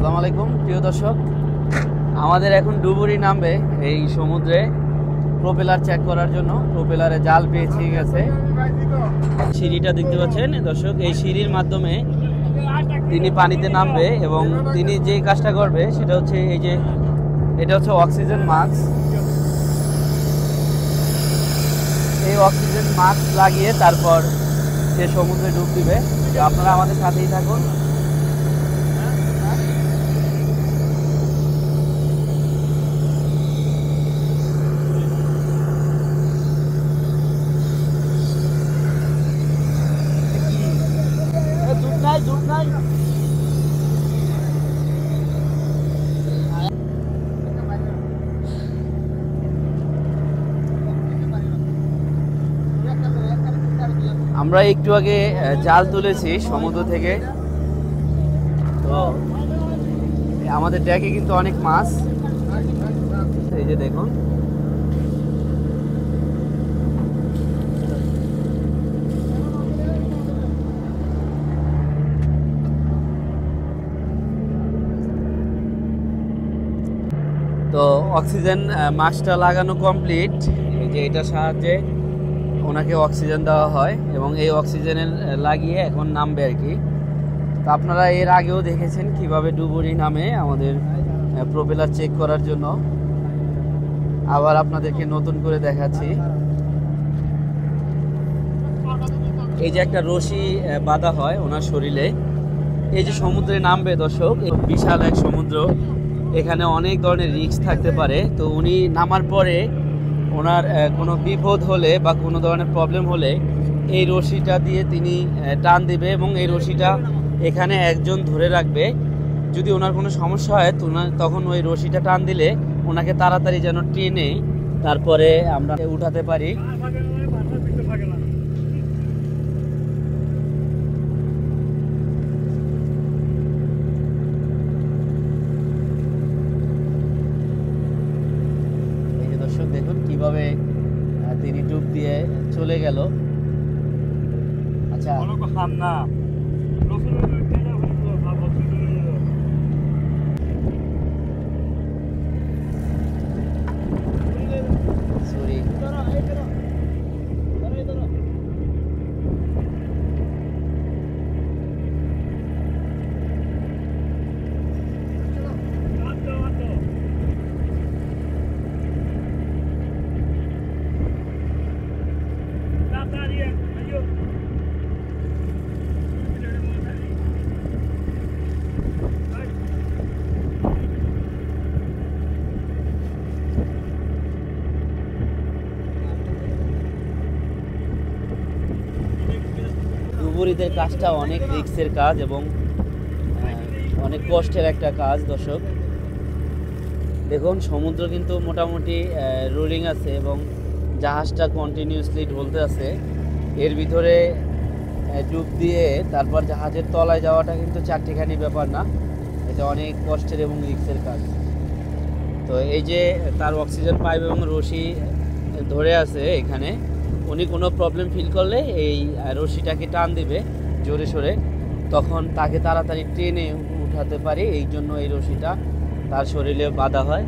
আসসালামু আলাইকুম প্রিয় দর্শক, আমাদের এখন ডুবুরি নামবে এই সমুদ্রে প্রোপেলার চেক করার জন্য। প্রোপেলারে জাল পেঁচিয়ে গেছে। সিঁড়িটা দেখতে পাচ্ছেন দর্শক, এই সিঁড়ির মাধ্যমে তিনি পানিতে নামবে এবং তিনি যে কাজটা করবে সেটা হচ্ছে এই যে এটা হচ্ছে অক্সিজেন মাস্ক। এই অক্সিজেন মাস্ক লাগিয়ে তারপর সে সমুদ্রে ডুব দিবে। আপনারা আমাদের সাথেই থাকুন। আমরা একটু আগে জাল তুলেছি সমুদ্র থেকে, তো আমাদের ড্যাকে কিন্তু অনেক মাছ, এই যে দেখুন। তো অক্সিজেন মাস্কটা লাগানো কমপ্লিট। এই যে এটার সাহায্যে ওনাকে অক্সিজেন দেওয়া হয় এবং এই অক্সিজেনের লাগিয়ে এখন নামবে আর কি। তো আপনারা এর আগেও দেখেছেন কিভাবে ডুবুরি নামে আমাদের প্রোপেলার চেক করার জন্য। আবার আপনাদেরকে নতুন করে দেখাচ্ছি। এই যে একটা রশি বাঁধা হয় ওনার শরীরে। এই যে সমুদ্রে নামবে দর্শক, বিশাল এক সমুদ্র, এখানে অনেক ধরনের রিস্ক থাকতে পারে। তো উনি নামার পরে ওনার কোনো বিপদ হলে বা কোনো ধরনের প্রবলেম হলে এই রশিটা দিয়ে তিনি টান দিবে এবং এই রশিটা এখানে একজন ধরে রাখবে। যদি ওনার কোনো সমস্যা হয় তখন ওই রশিটা টান দিলে ওনাকে তাড়াতাড়ি যেন টেনে তারপরে আমরা উঠাতে পারি। এই যে দর্শক দেখুন কিভাবে তিনি ডুব দিয়ে চলে গেল। আচ্ছা, সরি, ডুবুরিদের কাজটা অনেক রিস্কের কাজ এবং অনেক কষ্টের একটা কাজ দর্শক। দেখুন সমুদ্র কিন্তু মোটামুটি রোলিং আছে এবং জাহাজটা কন্টিনিউয়াসলি ঢলতে আছে। এর ভিতরে ডুব দিয়ে তারপর জাহাজের তলায় যাওয়াটা কিন্তু চারটিখানি ব্যাপার না, এটা অনেক কষ্টের এবং রিস্কের কাজ। তো এই যে তার অক্সিজেন পাইপ এবং রশি ধরে আছে এখানে, উনি কোনো প্রবলেম ফিল করলে এই রশিটাকে টান দিবে জোরে সোরে, তখন তাকে তাড়াতাড়ি ট্রেনে উঠাতে পারি। এই জন্য এই রশিটা তার শরীরে বাঁধা হয়।